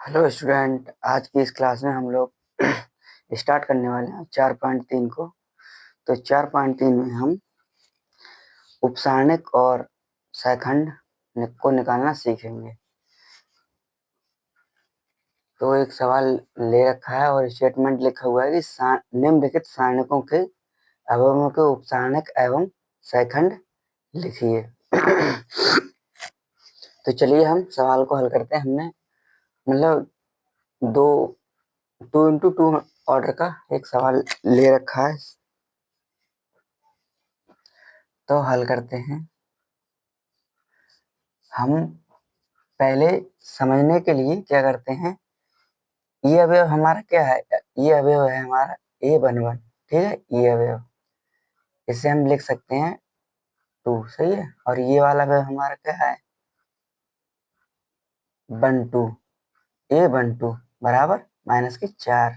Hello student, आज की इस क्लास में हम लोग स्टार्ट करने वाले हैं 4.3 को। तो 4.3 में हम उपसारणिक और सैखंड को निकालना सीखेंगे। तो एक सवाल ले रखा है और स्टेटमेंट लिखा हुआ है कि निम्नलिखित सारणिकों के अवयवों के उपसारणिक एवं सैखंड लिखिए। तो चलिए हम सवाल को हल करते हैं। हमने मतलब दो 2x2 ऑर्डर का एक सवाल ले रखा है, तो हल करते हैं। हम पहले समझने के लिए क्या करते हैं, ये अवयव हमारा क्या है, ये अवयव है हमारा A11। ठीक है, ये अवयव इसे हम लिख सकते हैं 2, सही है। और ये वाला अवयव हमारा क्या है, 12, A12 बराबर -4।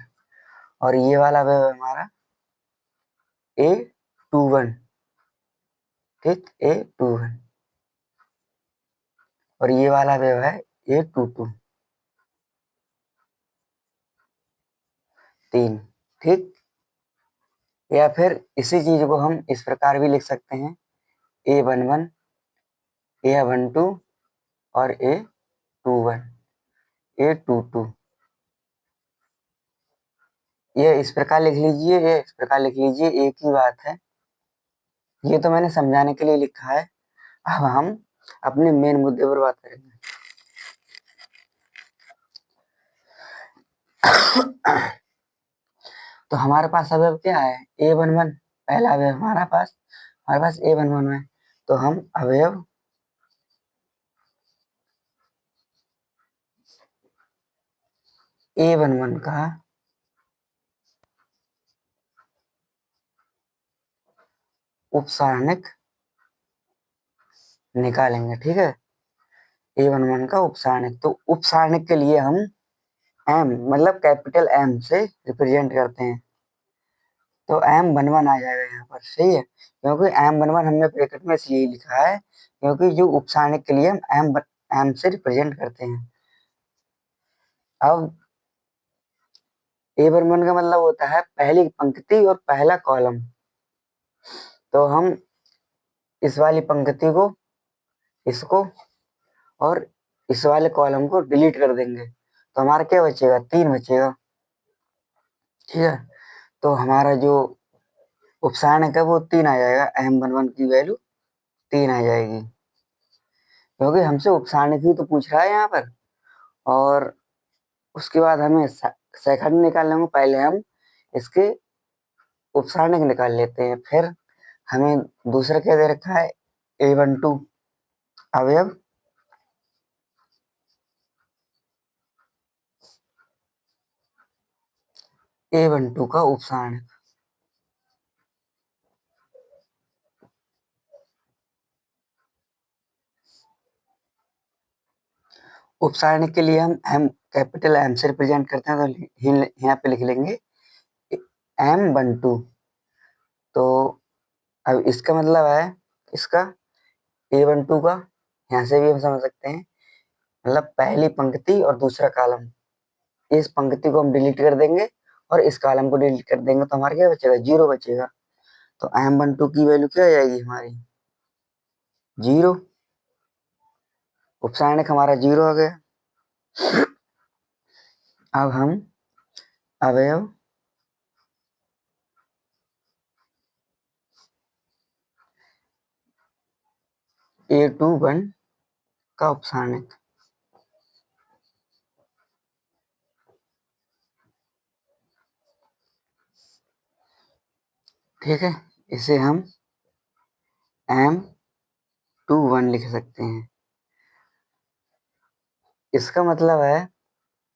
और ये वाला अवयव हमारा A21, ठीक, A21। और ये वाला अवयव है A22, 3, ठीक। या फिर इसी चीज को हम इस प्रकार भी लिख सकते हैं, A11, A12 और A21, A22। ये इस प्रकार लिख लीजिए, ये इस प्रकार लिख लीजिए, एक ही बात है। ये तो मैंने समझाने के लिए लिखा है। अब हम अपने मेन मुद्दे पर बात करेंगे। तो हमारे पास अवयव क्या है, A11, पहला अवयव हमारे पास A11 है। तो हम अवयव A11 का उपसारणिक निकालेंगे। ठीक है, A11 का उपसारणिक। तो उपसारणिक के लिए हम M मतलब कैपिटल M से रिप्रेजेंट करते हैं। तो M11 आ जाएगा यहाँ पर, सही है। क्योंकि M11 हमने ब्रैकेट में इसलिए लिखा है क्योंकि जो उपसारणिक के लिए हम M से रिप्रेजेंट करते हैं। अब A11 का मतलब होता है पहली पंक्ति और पहला कॉलम। तो हम इस वाली पंक्ति को, इसको और इस वाले कॉलम को डिलीट कर देंगे, तो हमारा क्या बचेगा, 3 बचेगा। ठीक है, तो हमारा जो उपसारणिक है वो 3 आ जाएगा। M11 की वैल्यू 3 आ जाएगी, क्योंकि हमसे उपसारणिक ही तो पूछ रहा है यहाँ पर। और उसके बाद हमें सेकंड निकालने में पहले हम इसके उपसारणिक निकाल लेते हैं। फिर हमें दूसरा क्या दे रखा है, A12 अवयव A12 का उपसारणिक। उपसारणिक के लिए हम M कैपिटल M से रिप्रेजेंट करते हैं, तो यहाँ पे लिख लेंगे M12। तो अब इसका मतलब है, इसका A12 का यहाँ से भी हम समझ सकते हैं, मतलब पहली पंक्ति और दूसरा कॉलम। इस पंक्ति को हम डिलीट कर देंगे और इस कॉलम को डिलीट कर देंगे, तो हमारा क्या बचेगा, 0 बचेगा। तो M12 की वैल्यू क्या आ जाएगी हमारी, 0। उपसारणिक हमारा 0 आ गया। अब हम अवयव A21 का उपसारणिक, ठीक है, इसे हम M21 लिख सकते हैं। इसका मतलब है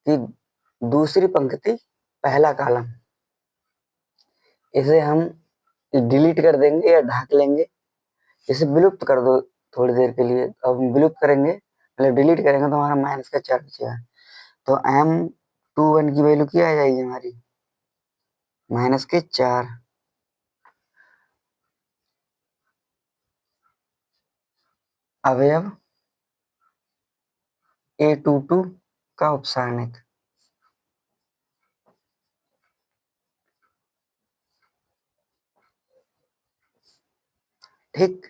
कि दूसरी पंक्ति पहला कॉलम, इसे हम डिलीट कर देंगे या ढाक लेंगे, इसे विलुप्त कर दो थोड़ी देर के लिए। अब विलुप्त करेंगे, मतलब डिलीट करेंगे, तो हमारा -4 बचेगा। तो M21 की वैल्यू क्या आ जाएगी हमारी, -4। अवयव A22 का उपसारणिक। ठीक,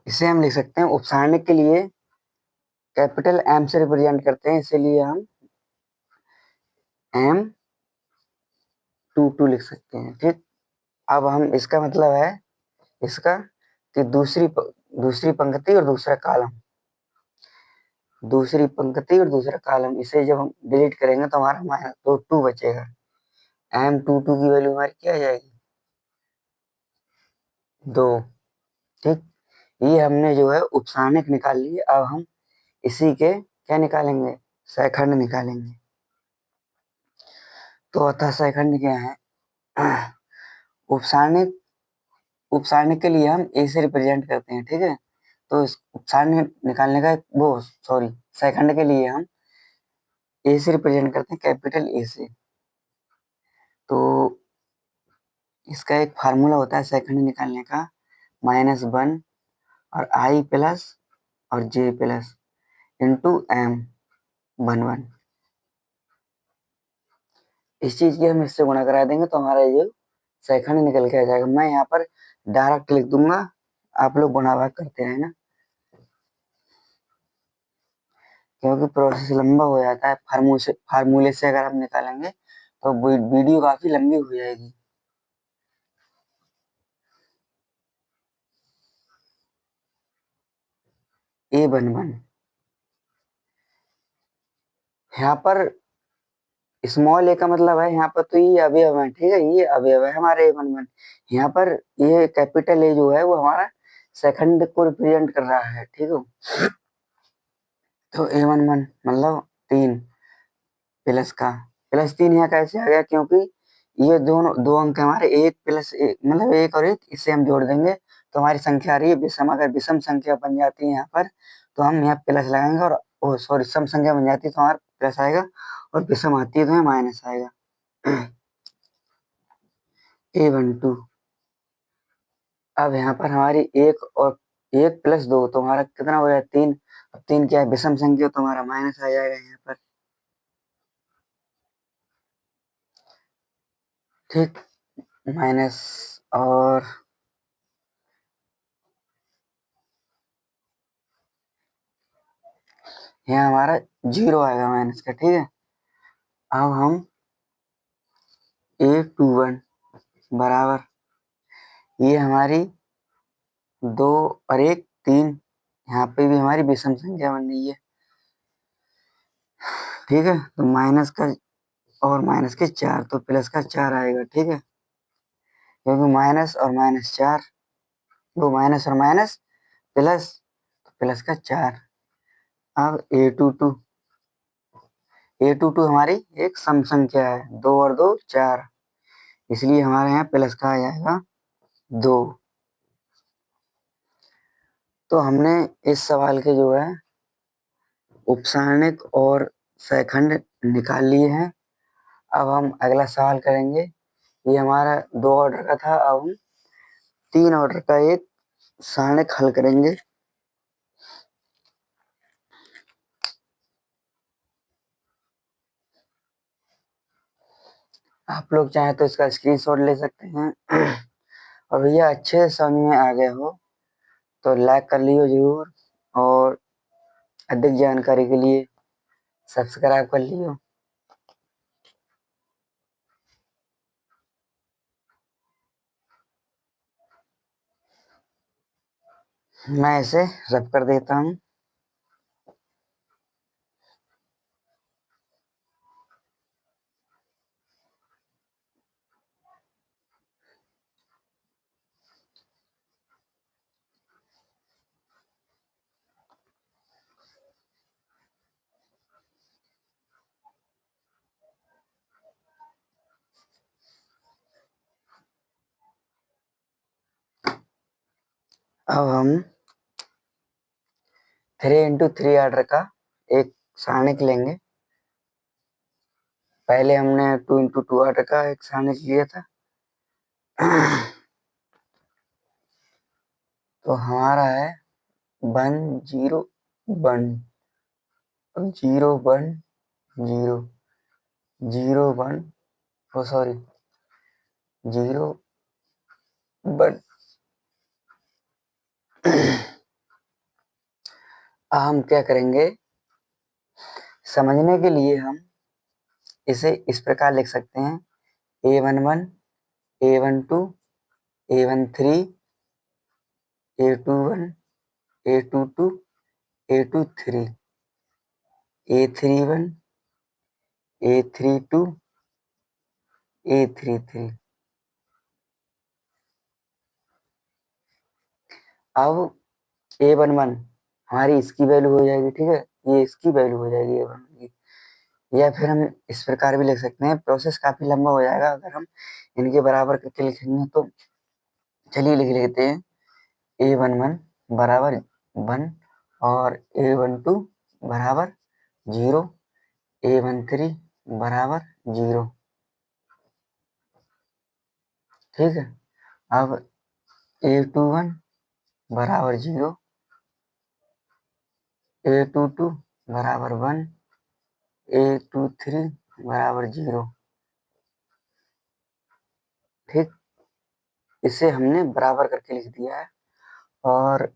इसे हम लिख सकते हैं उपसारणिक के लिए कैपिटल एम से रिप्रेजेंट करते हैं, इसीलिए हम M22 लिख सकते हैं। ठीक, अब हम इसका मतलब है इसका कि दूसरी पंक्ति और दूसरा कॉलम, दूसरी पंक्ति और दूसरा कॉलम, इसे जब हम डिलीट करेंगे तो हमारा माइनस तो 2 बचेगा। M22 की वैल्यू हमारी क्या आ जाएगी, 2। ठीक, ये हमने जो है उपसारणिक निकाल लिए। अब हम इसी के क्या निकालेंगे, सहखंड निकालेंगे। तो अतः सहखंड क्या है, उपसारणिक, उपसारणिक के लिए हम ए से रिप्रेजेंट करते हैं। ठीक है, तो इस उपसारणिक निकालने का वो सॉरी सहखंड के लिए हम ए से रिप्रेजेंट करते हैं, कैपिटल ए से। तो इसका एक फार्मूला होता है सहखंड निकालने का, -1 और i प्लस और j प्लस इंटू M11। इस चीज की हम इससे गुणा करा देंगे तो हमारा ये सहखंड निकल के आ जाएगा। मैं यहाँ पर डायरेक्ट लिख दूंगा, आप लोग गुणा भाग करते रहना, क्योंकि प्रोसेस लंबा हो जाता है। फार्मूले से अगर हम निकालेंगे तो वीडियो काफी लंबी हो जाएगी। A11 यहाँ पर स्मॉल ए का मतलब है यहाँ पर तो ये अवयव है। ठीक है, ये अवयव है हमारे A11। यहाँ पर ये कैपिटल ए जो है वो हमारा सेकंड को रिप्रेजेंट कर रहा है। ठीक है, तो A11 मतलब 3 प्लस का प्लस 3 यहाँ कैसे आ गया, क्योंकि ये दोनों दो अंक हमारे एक प्लस एक मतलब एक और एक, इसे हम जोड़ देंगे तो हमारी संख्या आ रही है विषम। अगर विषम संख्या बन जाती है यहाँ पर तो हम यहाँ प्लस लगाएंगे, और सॉरी सम संख्या बन जाती है तो हमारा प्लस आएगा, और विषम आती है तो माइनस आएगा। A12। अब यहाँ पर हमारी एक और एक प्लस 2 तो हमारा कितना हो जाए 3। अब 3 क्या है, विषम संख्या, तो हमारा माइनस आ जाएगा यहाँ पर। ठीक, माइनस, और यहाँ हमारा 0 आएगा माइनस का। ठीक है, अब हम A21 बराबर, ये हमारी 2 और 1 3, यहाँ पे भी हमारी विषम संख्या बन रही है। ठीक है, तो माइनस का और माइनस के 4 तो प्लस का 4 आएगा। ठीक है, क्योंकि माइनस और माइनस 4, वो माइनस और माइनस प्लस, तो प्लस का 4। अब A22 हमारी एक सम संख्या है, 2 और 2 4, इसलिए हमारे यहाँ प्लस का आ जाएगा 2। तो हमने इस सवाल के जो है उपसारणिक और सहखंड निकाल लिए हैं। अब हम अगला सवाल करेंगे। ये हमारा 2 ऑर्डर का था, अब हम 3 ऑर्डर का एक सारणिक हल करेंगे। आप लोग चाहे तो इसका स्क्रीनशॉट ले सकते हैं। और भैया अच्छे से समझ में आ गए हो तो लाइक कर लियो जरूर, और अधिक जानकारी के लिए सब्सक्राइब कर लियो। मैं इसे रब कर देता हूँ। अब हम 3 into 3 ऑर्डर का एक सारणिक लेंगे। पहले हमने 2 into 2 ऑर्डर का एक सारणिक लिया था। तो हमारा है 1 0 1, अब 0 1 0 0 1 सॉरी 0 1 हम क्या करेंगे, समझने के लिए हम इसे इस प्रकार लिख सकते हैं A11 A12 A13 A21 A22 A23 A31 A32 A33। अब A11 हमारी इसकी वैल्यू हो जाएगी, ठीक है, ये इसकी वैल्यू हो जाएगी A11 की। या फिर हम इस प्रकार भी लिख सकते हैं, प्रोसेस काफी लंबा हो जाएगा अगर हम इनके बराबर करके लिखेंगे, तो चलिए लिख लेते हैं A11 बराबर 1 और A12 बराबर 0 A13 बराबर 0, ठीक है। अब A21 बराबर 0 A22 बराबर 1 A23 बराबर 0, ठीक, इसे हमने बराबर करके लिख दिया है। और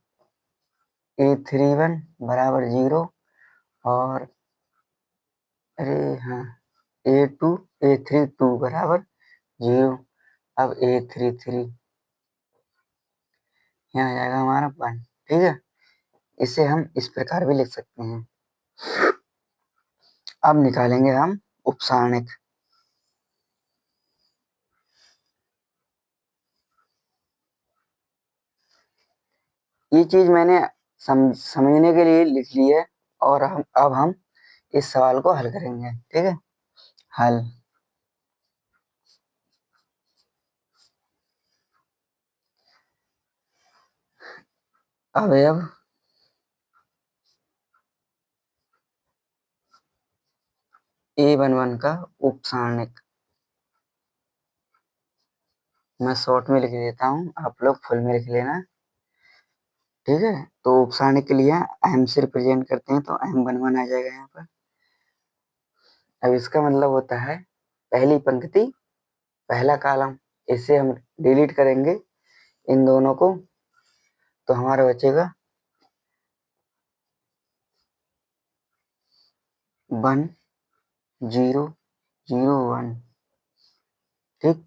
A31 बराबर 0 और अरे हाँ A32 बराबर 0। अब A33 यहाँ आ जाएगा हमारा 1, ठीक है। इसे हम इस प्रकार भी लिख सकते हैं। अब निकालेंगे हम उपसारणिक। ये चीज मैंने समझने के लिए लिख ली है, और अब हम इस सवाल को हल करेंगे, ठीक है। हल, अवयव A11 का उपसारणिक मैं शॉर्ट में लिख देता हूँ, आप लोग फुल में लिख लेना, ठीक है। तो उपसारणिक के लिए m से रिप्रेजेंट करते हैं, तो M11 आ जाएगा यहाँ पर। अब इसका मतलब होता है पहली पंक्ति पहला कॉलम, इसे हम डिलीट करेंगे इन दोनों को, तो हमारा बचेगा 1 0 0 1, ठीक।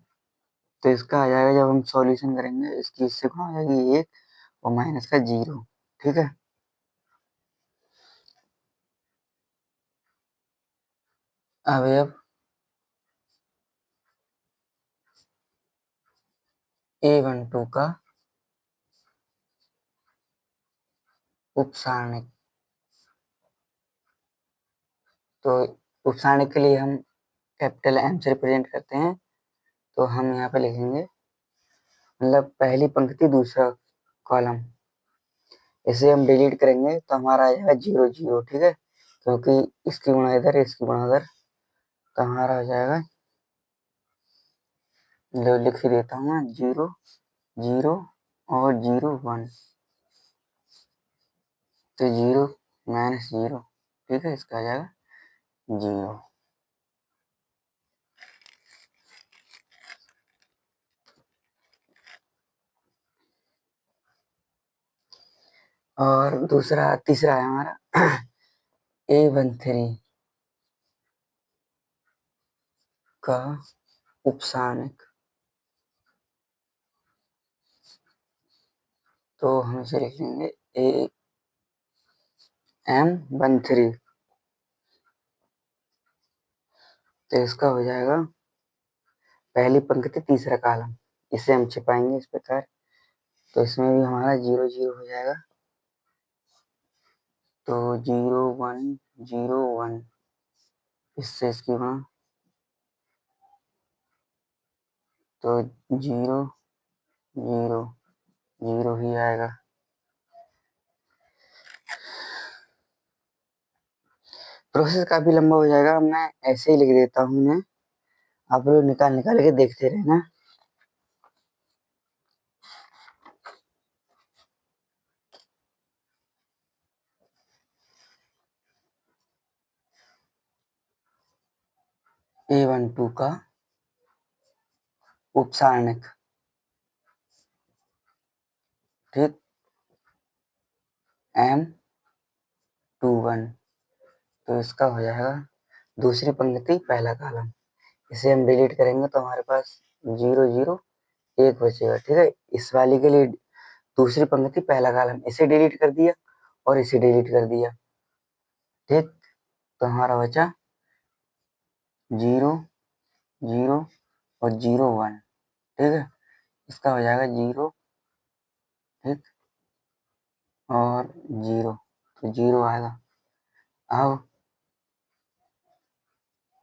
तो इसका आ जाएगा, जब हम सॉल्यूशन करेंगे इसकी इससे गुणा हो जाएगी 1 और माइनस का 0, ठीक है। अवयव A12 का उपसारणिक, तो उपसारणिक के लिए हम कैपिटल M से रिप्रेजेंट करते हैं, तो हम यहाँ पे लिखेंगे मतलब पहली पंक्ति दूसरा कॉलम, इसे हम डिलीट करेंगे तो हमारा आ जाएगा 0 0, ठीक है, क्योंकि इसकी गुणा इधर इसकी गुणा उधर, तो हमारा हो जाएगा, लो लिख ही देता हूँ मैं 0 0 और 0 1, तो 0 माइनस 0, ठीक है, इसका आ जाएगा 0। और दूसरा तीसरा है हमारा A13 का उपसारणिक, तो हम इसे लिख लेंगे AM13, तो इसका हो जाएगा पहली पंक्ति तीसरा कॉलम, इसे हम छिपाएंगे इस प्रकार, तो इसमें भी हमारा 0 0 हो जाएगा, तो 0 1 0 1, इससे इसकी गुणा, तो 0 0 0 ही आएगा। प्रोसेस काफी लंबा हो जाएगा, मैं ऐसे ही लिख देता हूँ मैं, आप लोग निकाल निकाल के देखते रहना। A12 का उपसारणिक, ठीक, M21, तो इसका हो जाएगा दूसरी पंक्ति पहला कॉलम। इसे हम डिलीट करेंगे तो हमारे पास 0 0 1 बचेगा, ठीक है। इस वाली के लिए दूसरी पंक्ति पहला कॉलम, इसे डिलीट कर दिया और इसे डिलीट कर दिया, ठीक। तो हमारा बचा 0 0 और 0 1, ठीक है। इसका हो जाएगा 0, ठीक, और 0, तो 0 आएगा। अब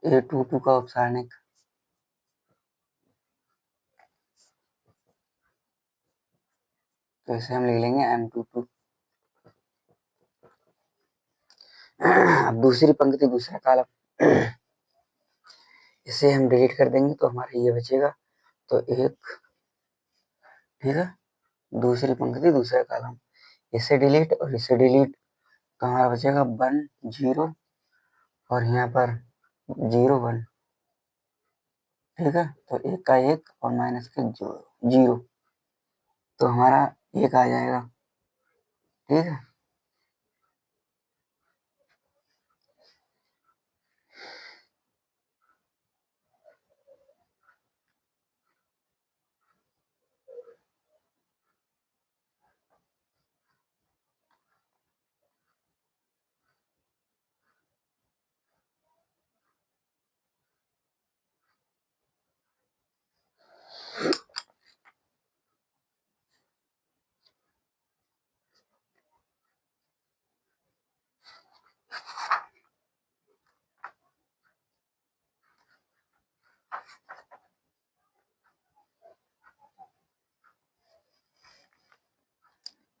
A22 का उपसारणिक, तो इसे हम लिख लेंगे M22। अब दूसरी पंक्ति दूसरा कॉलम, इसे हम डिलीट कर देंगे तो हमारा ये बचेगा, तो एक, ठीक है, दूसरी पंक्ति दूसरा कॉलम, इसे डिलीट और इसे डिलीट, तो हमारा बचेगा 1 0 और यहाँ पर 0 1, ठीक है। तो एक का एक और माइनस के 0, तो हमारा एक आ जाएगा, ठीक है।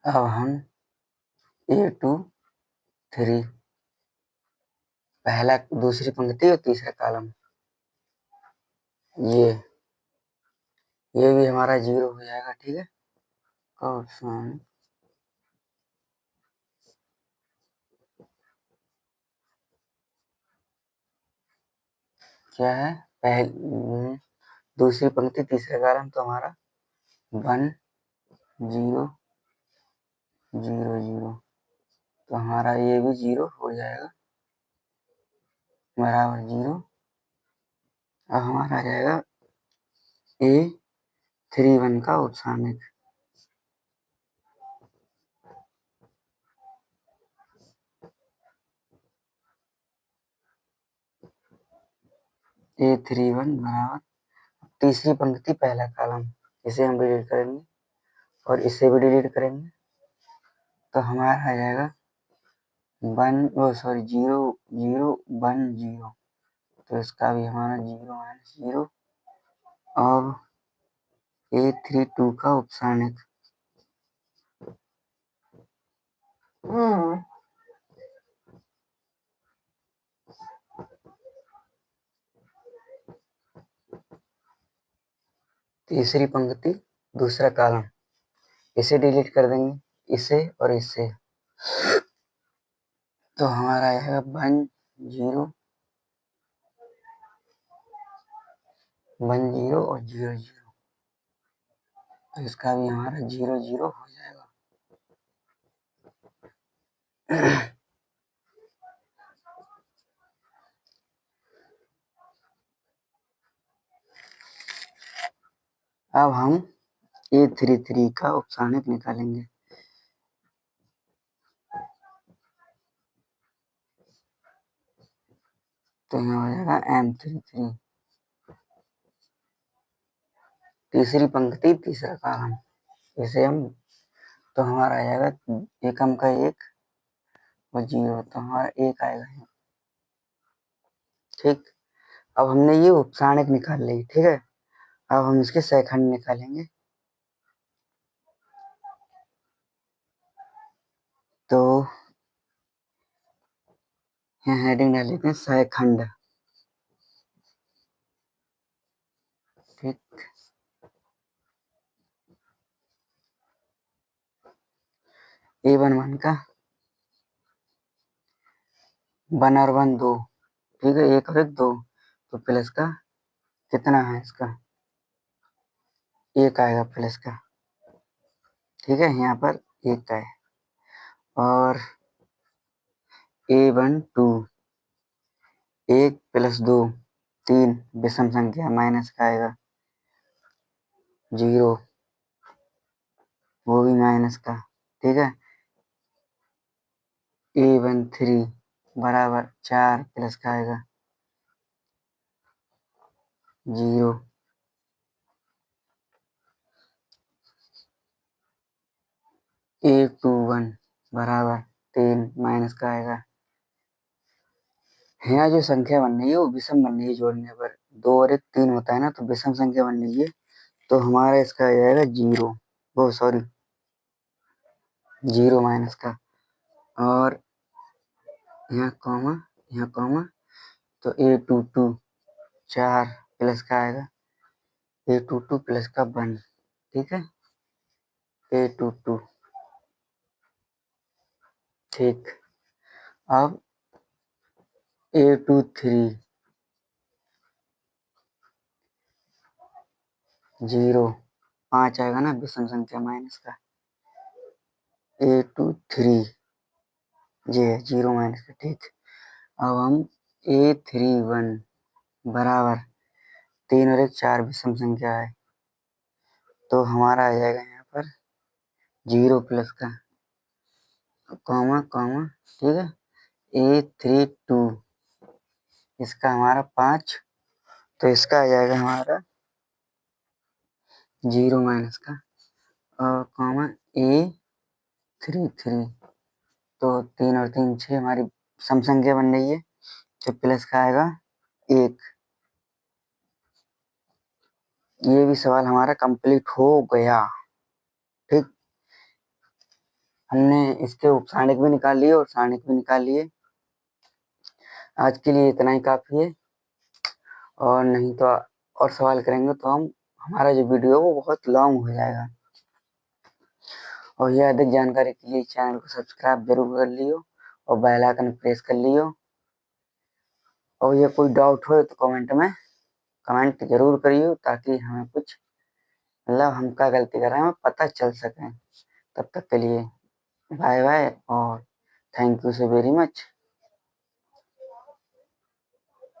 अब हम A23 पहला दूसरी पंक्ति और तीसरा कॉलम, ये भी हमारा 0 हो जाएगा, ठीक है। ऑप्शन क्या है, पहली दूसरी पंक्ति तीसरा कॉलम, तो हमारा 1 0 0 0, तो हमारा ये भी 0 हो जाएगा, बराबर 0। अब हमारा आ जाएगा A31 का उपसारणिक, A31 बराबर तीसरी पंक्ति पहला कॉलम, इसे हम डिलीट करेंगे और इसे भी डिलीट करेंगे, तो हमारा आ जाएगा 0 0 1 0, तो इसका भी हमारा 0 0। और A32 का उपसारणिक, तीसरी पंक्ति दूसरा कॉलम, इसे डिलीट कर देंगे, इसे और इसे, तो हमारा आएगा 1 0 1 0 और 0 0, तो इसका भी हमारा 0 0 हो जाएगा। अब हम A33 का उपसारणिक निकालेंगे, तो यहाँ हो जाएगा M33, तीसरी पंक्ति तीसरा कॉलम, इसे हम, तो हमारा आ जाएगा एकम का 1 और 0, तो हमारा 1 आएगा यहाँ, ठीक। अब हमने ये उपसारणिक निकाल ली, ठीक है। अब हम इसके सहखंड निकालेंगे, तो यहाँ हेडिंग डाल लेते हैं सहखंड, ठीक। A11 का 1 और 1 2, ठीक है, 1 और 1 2, तो प्लस का कितना है इसका, 1 आएगा प्लस का। ठीक है, यहाँ पर 1 का है। और A12 1 + 2 3 विषम संख्या माइनस का आएगा 0, वो भी माइनस का। ठीक है, A13 बराबर 4 प्लस का आएगा 0। A21 बराबर 3 माइनस का आएगा। यहाँ जो संख्या बन रही है वो विषम बन रही है, जोड़ने पर 2 और 1 3 होता है ना, तो विषम संख्या बन रही है, तो हमारा इसका आ जाएगा 0, वो सॉरी 0 माइनस का। और यहाँ कॉमा, तो A22 4 प्लस का आएगा A22 प्लस का 1। ठीक है, A22। ठीक, अब A23 0 5 आएगा ना विषम संख्या माइनस का। A23 ये 0 माइनस का। ठीक, अब हम A31 बराबर 3 और 1 4 विषम संख्या है, तो हमारा आ जाएगा यहाँ पर 0 प्लस का कॉमा। ठीक है, A32 इसका हमारा 5, तो इसका आ जाएगा हमारा 0 माइनस का। और कॉमा A33, तो 3 और 3 6 हमारी सम संख्या बन रही है, तो प्लस का आएगा 1। ये भी सवाल हमारा कंप्लीट हो गया। ठीक, हमने इसके उपसारणिक भी निकाल लिए और सारणिक भी निकाल लिए। आज के लिए इतना ही काफी है, और नहीं तो और सवाल करेंगे तो हमारा जो वीडियो वो बहुत लॉन्ग हो जाएगा। और यह अधिक जानकारी के लिए चैनल को सब्सक्राइब जरूर कर लियो और बेल आइकन प्रेस कर लियो। और ये कोई डाउट हो तो कमेंट जरूर करियो, ताकि हमें कुछ मतलब हम क्या गलती कर रहे हैं हमें पता चल सके। तब तक के लिए बाय बाय और thank you so very much.